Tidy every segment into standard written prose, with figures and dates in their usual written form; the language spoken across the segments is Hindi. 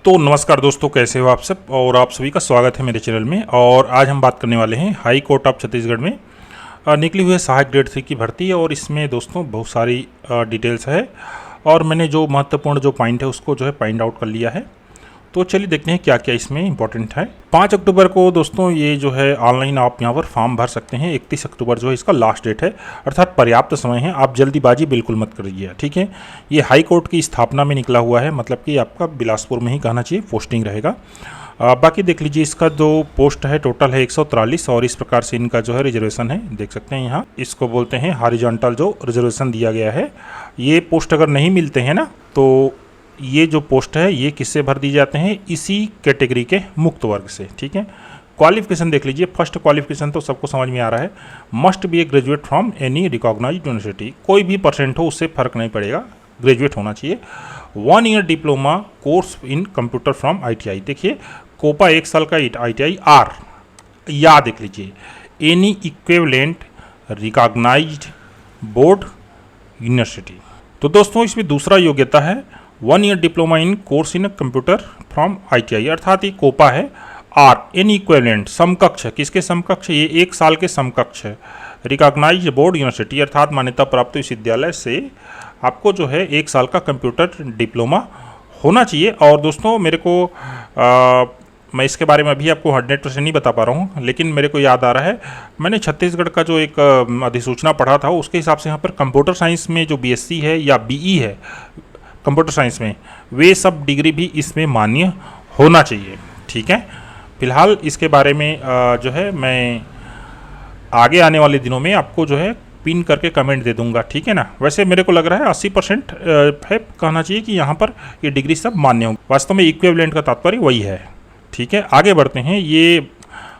तो नमस्कार दोस्तों, कैसे हो आप सब। और आप सभी का स्वागत है मेरे चैनल में। और आज हम बात करने वाले हैं हाई कोर्ट ऑफ छत्तीसगढ़ में निकली हुई है सहायक ग्रेड 3 की भर्ती। और इसमें दोस्तों बहुत सारी डिटेल्स है और मैंने जो महत्वपूर्ण जो पॉइंट है उसको जो है पॉइंट आउट कर लिया है। तो चलिए देखते हैं क्या क्या इसमें इंपॉर्टेंट है। 5 अक्टूबर को दोस्तों ये जो है ऑनलाइन आप यहाँ पर फॉर्म भर सकते हैं। 31 अक्टूबर जो है इसका लास्ट डेट है, अर्थात पर्याप्त समय है। आप जल्दीबाजी बिल्कुल मत करिए, ठीक है। ये हाई कोर्ट की स्थापना में निकला हुआ है, मतलब कि आपका बिलासपुर में ही कहना चाहिए पोस्टिंग रहेगा। बाकी देख लीजिए, इसका जो पोस्ट है टोटल है 143 और इस प्रकार से इनका जो है रिजर्वेशन है, देख सकते हैं यहाँ। इसको बोलते हैं हॉरिजॉन्टल जो रिजर्वेशन दिया गया है। ये पोस्ट अगर नहीं मिलते हैं ना, तो ये जो पोस्ट है ये किससे भर दी जाते हैं, इसी कैटेगरी के मुक्त वर्ग से, ठीक है। क्वालिफिकेशन देख लीजिए। फर्स्ट क्वालिफिकेशन तो सबको समझ में आ रहा है, must be a graduate from any recognised university. कोई भी परसेंट हो उससे फर्क नहीं पड़ेगा, ग्रेजुएट होना चाहिए। 1 year diploma course in computer from ITI। देखिए कोपा 1 साल का ITI आर, या देख लीजिए any equivalent recognised board university. तो दोस्तों इसमें दूसरा योग्यता है 1 year diploma in course in computer from ITI, अर्थात ये कोपा है। आर एन इक्विवेलेंट समकक्ष है, किसके समकक्ष, ये 1 साल के समकक्ष है। रिकॉग्नाइज्ड बोर्ड यूनिवर्सिटी अर्थात मान्यता प्राप्त विश्वविद्यालय से आपको जो है 1 साल का कंप्यूटर डिप्लोमा होना चाहिए। और दोस्तों मेरे को मैं इसके बारे में अभी आपको 100% नहीं बता पा रहा हूँ, लेकिन मेरे को याद आ रहा है मैंने छत्तीसगढ़ का जो एक अधिसूचना पढ़ा था, उसके हिसाब से यहाँ पर कंप्यूटर साइंस में जो BSc है या BE है कंप्यूटर साइंस में, वे सब डिग्री भी इसमें मान्य होना चाहिए, ठीक है। फिलहाल इसके बारे में जो है मैं आगे आने वाले दिनों में आपको जो है पिन करके कमेंट दे दूंगा, ठीक है ना। वैसे मेरे को लग रहा है 80% है कहना चाहिए कि यहाँ पर ये डिग्री सब मान्य होंगे। वास्तव में इक्विवेलेंट का तात्पर्य वही है, ठीक है। आगे बढ़ते हैं। ये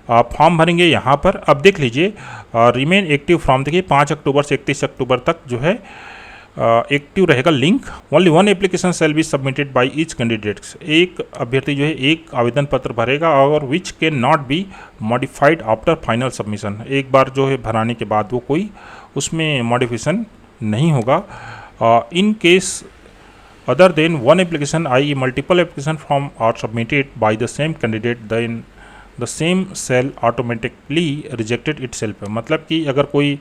फॉर्म भरेंगे यहाँ पर। अब देख लीजिए रिमेन एक्टिव फ्रॉम, देखिए 5 अक्टूबर से 31 अक्टूबर तक जो है एक्टिव रहेगा link. Only 1 application shall be submitted by each candidates. एक अभ्यर्थी जो है एक आवेदन पत्र भरेगा और which can not be modified after final submission. एक बार जो है भराने के बाद वो कोई उसमें मॉडिफिकेशन नहीं होगा। In case other than 1 application I multiple application form are submitted by the same candidate, then the same shall automatically rejected itself. मतलब कि अगर कोई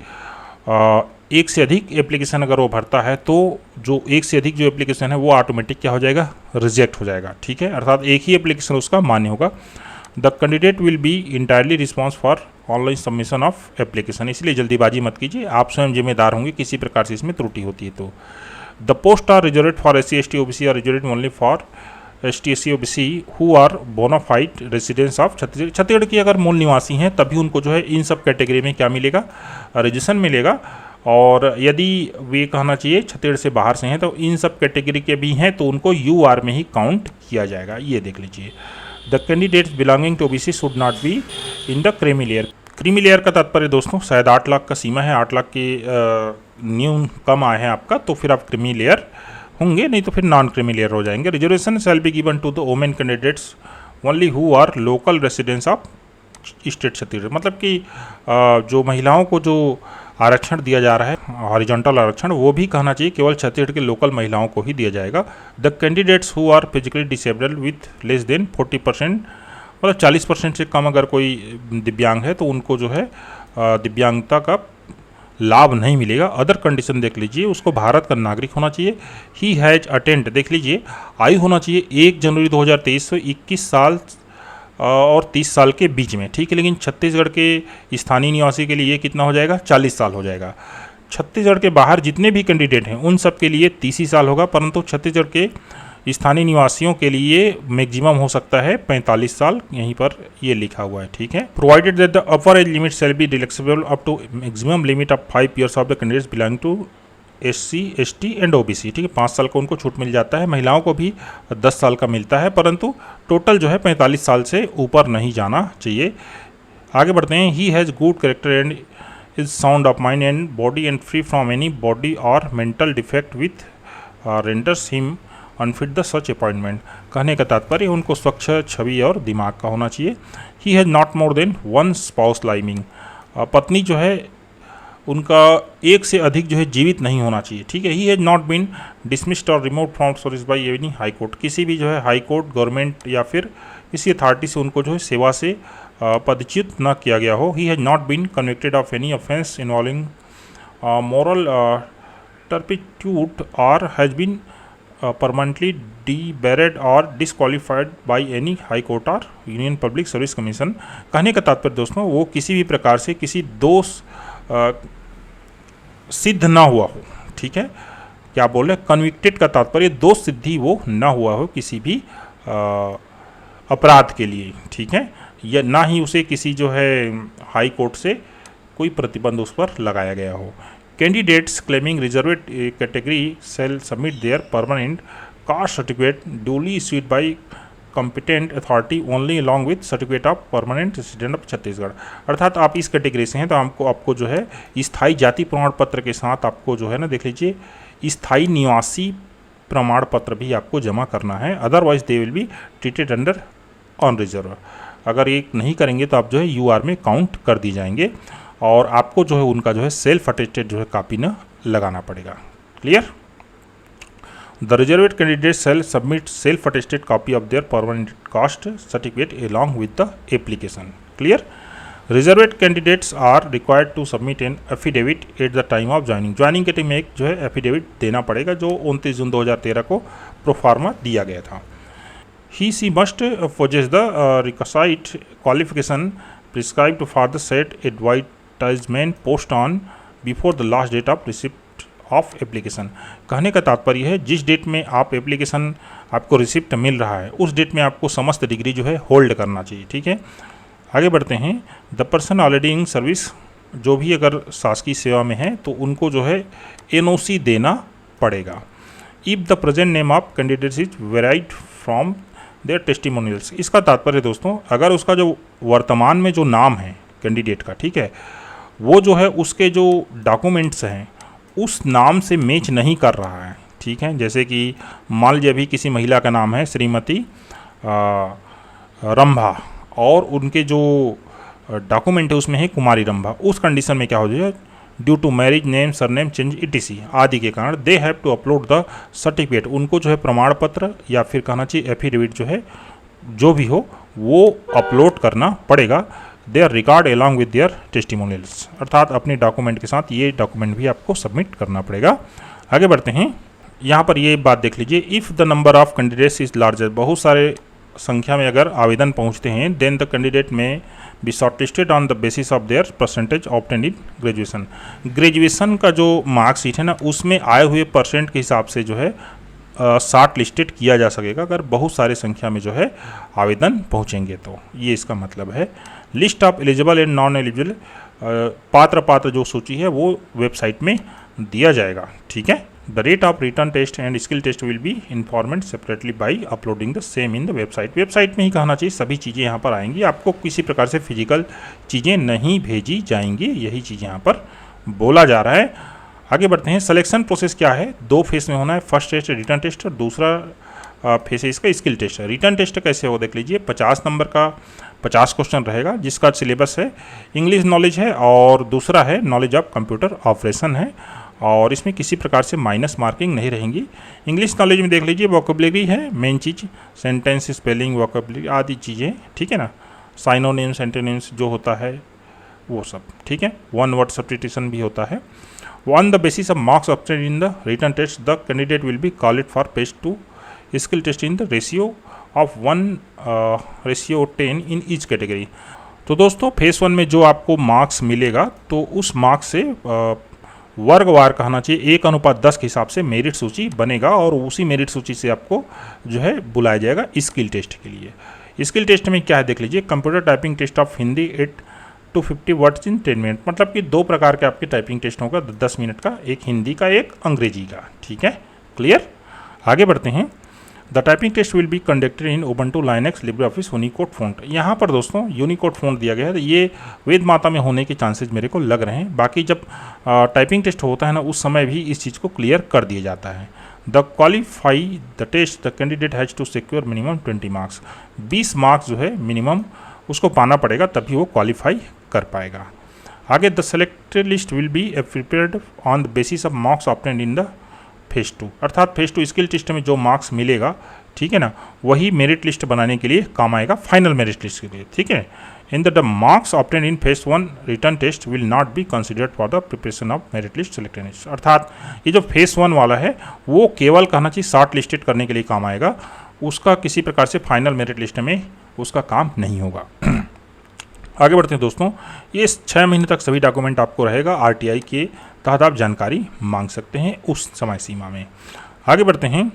एक से अधिक एप्लीकेशन अगर वो भरता है तो जो एक से अधिक जो एप्लीकेशन है वो ऑटोमेटिक क्या हो जाएगा, रिजेक्ट हो जाएगा, ठीक है। अर्थात एक ही एप्लीकेशन उसका मान्य होगा। The candidate will be entirely response for online submission of application. इसलिए जल्दीबाजी मत कीजिए, आप स्वयं जिम्मेदार होंगे किसी प्रकार से इसमें त्रुटि होती है तो। The post are reserved for SC ST OBC are reserved only for ST SC OBC who are bonafide residence of Chhattisgarh. Chhattisgarh की अगर मूल निवासी हैं तभी उनको जो है इन सब कैटेगरी में क्या मिलेगा, रजिस्ट्रेशन मिलेगा। और यदि वे कहना चाहिए छत्तीसगढ़ से बाहर से हैं तो इन सब कैटेगरी के भी हैं तो उनको UR में ही काउंट किया जाएगा। ये देख लीजिए। The candidates belonging to OBC should not be in the creamy layer. Creamy layer का तात्पर्य दोस्तों शायद 8 लाख का सीमा है, 8 लाख के न्यून कम आए हैं आपका, तो फिर आप क्रीमी लेयर होंगे, नहीं तो फिर नॉन क्रीमी लेयर हो जाएंगे। Reservation shall be given to the women candidates only who are local residence of state Chhattisgarh. मतलब कि जो महिलाओं को जो आरक्षण दिया जा रहा है हॉरिजॉन्टल आरक्षण, वो भी कहना चाहिए केवल छत्तीसगढ़ के लोकल महिलाओं को ही दिया जाएगा। The candidates who are physically disabled with less than 40%, मतलब 40% से कम अगर कोई दिव्यांग है तो उनको जो है दिव्यांगता का लाभ नहीं मिलेगा। अदर कंडीशन देख लीजिए, उसको भारत का नागरिक होना चाहिए। ही हैज अटेंड, देख लीजिए आयु होना चाहिए 1 जनवरी 2023 से 21 साल और 30 साल के बीच में, ठीक है। लेकिन छत्तीसगढ़ के स्थानीय निवासी के लिए ये कितना हो जाएगा, 40 साल हो जाएगा। छत्तीसगढ़ के बाहर जितने भी कैंडिडेट हैं उन सब के लिए 30 ही साल होगा, परंतु छत्तीसगढ़ के स्थानीय निवासियों के लिए मैक्सिमम हो सकता है 45 साल, यहीं पर ये लिखा हुआ है, ठीक है। Provided that the upper age limit shall be relaxable up to maximum limit of 5 years of the candidates belonging to SC ST and OBC, ठीक है। 5 साल का उनको छूट मिल जाता है। महिलाओं को भी 10 साल का मिलता है, परंतु टोटल जो है 45 साल से ऊपर नहीं जाना चाहिए। आगे बढ़ते हैं। He has good character and is sound of mind and body and free from any body और mental defect with renders him unfit the such appointment. कहने का तात्पर्य उनको स्वच्छ छवि और दिमाग का होना चाहिए। ही has not more than 1 spouse living. पत्नी जो है उनका एक से अधिक जो है जीवित नहीं होना चाहिए, ठीक है। He has not been dismissed और remove from service by any high court, किसी भी जो है हाई कोर्ट, गवर्नमेंट या फिर किसी अथॉरिटी से उनको जो है सेवा से पदच्युत न किया गया हो। He has not been convicted of any offence involving moral turpitude or has been permanently debarred or disqualified by any high court or union public service commission। कहने का तात्पर्य दोस्तों वो किसी भी प्रकार से किसी दोष सिद्ध ना हुआ हो, ठीक है। क्या बोल रहे हैं, कन्विक्टेड का तात्पर्य दोष सिद्धि वो ना हुआ हो किसी भी अपराध के लिए, ठीक है, या ना ही उसे किसी जो है हाई कोर्ट से कोई प्रतिबंध उस पर लगाया गया हो। Candidates claiming reserved category shall submit their permanent caste certificate duly issued by competent authority only along with certificate of permanent resident of Chhattisgarh. अर्थात आप इस कैटेगरी से हैं तो आपको जो है स्थायी जाति प्रमाण पत्र के साथ आपको जो है ना, देख लीजिए, स्थायी निवासी प्रमाण पत्र भी आपको जमा करना है। Otherwise they will be treated under on reserve. अगर ये नहीं करेंगे तो आप जो है यूआर में काउंट कर दी जाएंगे और आपको जो है उनका जो है सेल्फ अटेस्टेड जो है कॉपी न लगाना पड़ेगा। Clear. The reserved candidate shall submit self attested copy of their permanent caste certificate along with the application. Clear. Reserved candidates are required to submit an affidavit at the time of joining. Joining के टाइम में एक जो है एफिडेविट देना पड़ेगा जो 29 जून 2013 को प्रोफार्मा दिया गया था। He must possess the requisite qualification prescribed for the said advertisement post on before the last date of receipt of application। कहने का तात्पर्य है जिस डेट में आप एप्लीकेशन आपको रिसिप्ट मिल रहा है उस डेट में आपको समस्त डिग्री जो है होल्ड करना चाहिए, ठीक है। आगे बढ़ते हैं। The person already in service, जो भी अगर शासकीय सेवा में है तो उनको जो है एनओसी देना पड़ेगा। If the present name of candidate is varied from their testimonials. इसका तात्पर्य दोस्तों अगर उसका जो वर्तमान में जो नाम है कैंडिडेट का, ठीक है, वो जो है उसके जो डॉक्यूमेंट्स हैं उस नाम से मैच नहीं कर रहा है, ठीक है। जैसे कि मान लीजिए अभी किसी महिला का नाम है श्रीमती रंभा और उनके जो डॉक्यूमेंट है उसमें है कुमारी रंभा। उस कंडीशन में क्या हो जाएगा, due to marriage name surname change ETC आदि के कारण they have to upload the certificate. उनको जो है प्रमाण पत्र या फिर कहना चाहिए एफिडेविट जो है जो भी हो वो अपलोड करना पड़ेगा। Their record along with their testimonials, अर्थात अपने डॉक्यूमेंट के साथ ये डॉक्यूमेंट भी आपको सबमिट करना पड़ेगा। आगे बढ़ते हैं। यहाँ पर ये बात देख लीजिए, if the number of candidates is larger, बहुत सारे संख्या में अगर आवेदन पहुँचते हैं, देन द कैंडिडेट में be shortlisted on the basis of their percentage obtained in graduation. Graduation का जो मार्कशीट है ना उसमें आए हुए परसेंट के हिसाब से जो है शॉर्ट लिस्टेड किया जा सकेगा अगर बहुत सारे संख्या में जो है आवेदन पहुंचेंगे तो। ये इसका मतलब है। List of eligible and non eligible, पात्र जो सूची है वो वेबसाइट में दिया जाएगा, ठीक है। The rate of return test and skill test will be informed separately by uploading the same in the website. Website में ही कहना चाहिए सभी चीज़ें यहाँ पर आएंगी, आपको किसी प्रकार से फिजिकल चीज़ें नहीं भेजी जाएंगी, यही चीज़ यहाँ पर बोला जा रहा है। आगे बढ़ते हैं। सिलेक्शन प्रोसेस क्या है, 2 फेस में होना है। फर्स्ट टेस्ट रिटर्न टेस्ट और दूसरा फेस है इसका स्किल टेस्ट। रिटर्न टेस्ट कैसे हो देख लीजिए, 50 नंबर का 50 क्वेश्चन रहेगा जिसका सिलेबस है इंग्लिश नॉलेज है और दूसरा है नॉलेज ऑफ कंप्यूटर ऑपरेशन है और इसमें किसी प्रकार से माइनस मार्किंग नहीं रहेंगी। इंग्लिश नॉलेज में देख लीजिए वोकेबलरी है मेन चीज़, सेंटेंस स्पेलिंग वोकेबलरी आदि चीज़ें, ठीक है ना। साइनोनिम्स एंटोनिम्स जो होता है वो सब, ठीक है। 1 वर्ड सब्स्टिट्यूशन भी होता है। On the basis of marks obtained in the written test, the candidate will be called for phase 2 skill test in the ratio of 1:10 in each category। तो दोस्तों फेस 1 में जो आपको मार्क्स मिलेगा तो उस मार्क्स से वर्गवार कहना चाहिए 1:10 के हिसाब से मेरिट सूची बनेगा और उसी मेरिट सूची से आपको जो है बुलाया जाएगा स्किल टेस्ट के लिए। स्किल टेस्ट में क्या है देख लीजिए, computer typing test of Hindi 8-50 words in 10 minute, मतलब कि 2 प्रकार के आपके टाइपिंग टेस्ट होगा, 10 मिनट का, एक हिंदी का एक अंग्रेजी का, ठीक है। क्लियर। आगे बढ़ते हैं। The typing test will be conducted in Ubuntu Linux Libre Office Unicode font. यहाँ पर दोस्तों यूनिकोड फॉन्ट दिया गया है, ये वेद माता में होने के चांसेस मेरे को लग रहे हैं। बाकी जब टाइपिंग टेस्ट होता है ना उस समय भी इस चीज़ को क्लियर कर दिया जाता है। The qualify the test the candidate has to secure minimum 20 marks. 20 marks जो है मिनिमम उसको पाना पड़ेगा तभी वो क्वालिफाई कर पाएगा। आगे the selected list will be prepared on the basis of marks obtained in the phase 2, अर्थात फेज 2 स्किल टेस्ट में जो मार्क्स मिलेगा, ठीक है ना, वही मेरिट लिस्ट बनाने के लिए काम आएगा, फाइनल मेरिट लिस्ट के लिए, ठीक है। In the marks obtained in phase 1 return test will not be considered for the preparation of merit list selected list, अर्थात ये जो फेज 1 वाला है वो केवल कहना चाहिए शॉर्ट लिस्टेड करने के लिए काम आएगा, उसका किसी प्रकार से फाइनल मेरिट लिस्ट में उसका काम नहीं होगा। आगे बढ़ते हैं दोस्तों, ये 6 महीने तक सभी डॉक्यूमेंट आपको रहेगा, RTI के तहत आप जानकारी मांग सकते हैं उस समय सीमा में। आगे बढ़ते हैं,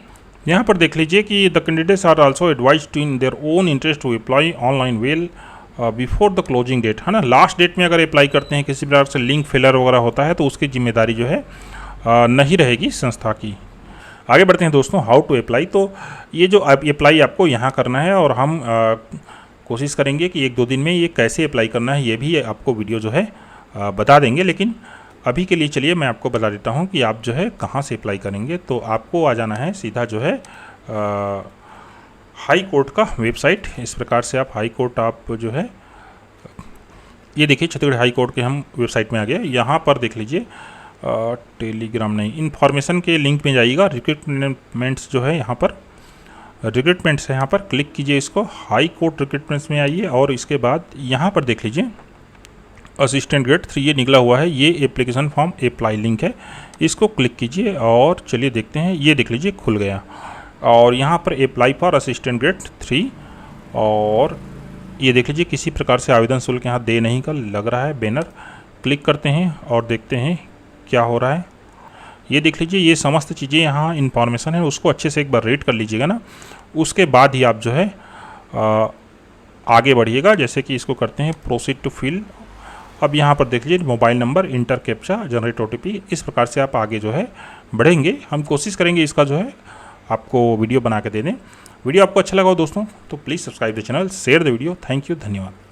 यहाँ पर देख लीजिए कि the candidates are also advise to in their own interest to apply online well before the closing date, है ना। लास्ट डेट में अगर अप्लाई करते हैं, किसी प्रकार से लिंक फेलर वगैरह होता है तो उसकी जिम्मेदारी जो है नहीं रहेगी संस्था की। आगे बढ़ते हैं दोस्तों, हाउ टू अप्लाई। तो ये जो अप्लाई आपको यहाँ करना है और हम कोशिश करेंगे कि 1-2 दिन में ये कैसे अप्लाई करना है ये भी आपको वीडियो जो है बता देंगे, लेकिन अभी के लिए चलिए मैं आपको बता देता हूँ कि आप जो है कहाँ से अप्लाई करेंगे। तो आपको आ जाना है सीधा जो है हाई कोर्ट का वेबसाइट। इस प्रकार से आप हाई कोर्ट आप जो है, ये देखिए छत्तीसगढ़ हाई कोर्ट के हम वेबसाइट में आ गए। यहाँ पर देख लीजिए टेलीग्राम नहीं, इन्फॉर्मेशन के लिंक में जाइएगा, रिक्रूटमेंट्स जो है यहाँ पर रिक्रूटमेंट्स है, यहाँ पर क्लिक कीजिए, इसको हाई कोर्ट रिक्रूटमेंट्स में आइए और इसके बाद यहाँ पर देख लीजिए असिस्टेंट ग्रेड 3 ये निकला हुआ है, ये एप्लीकेशन फॉर्म अप्लाई लिंक है, इसको क्लिक कीजिए और चलिए देखते हैं। ये देख लीजिए खुल गया और यहाँ पर अप्लाई फॉर असिस्टेंट ग्रेड 3 और ये देख लीजिए किसी प्रकार से आवेदन शुल्क यहाँ दे नहीं का लग रहा है बैनर। क्लिक करते हैं और देखते हैं क्या हो रहा है। ये देख लीजिए ये समस्त चीज़ें यहाँ इन्फॉर्मेशन है, उसको अच्छे से एक बार रीड कर लीजिएगा ना, उसके बाद ही आप जो है आगे बढ़िएगा। जैसे कि इसको करते हैं प्रोसीड टू फिल। अब यहाँ पर देख लीजिए mobile number, inter captcha, generate OTP, इस प्रकार से आप आगे जो है बढ़ेंगे। हम कोशिश करेंगे इसका जो है आपको वीडियो बना के दे दें। वीडियो आपको अच्छा लगा हो दोस्तों तो please subscribe the channel, share the video. Thank you, धन्यवाद।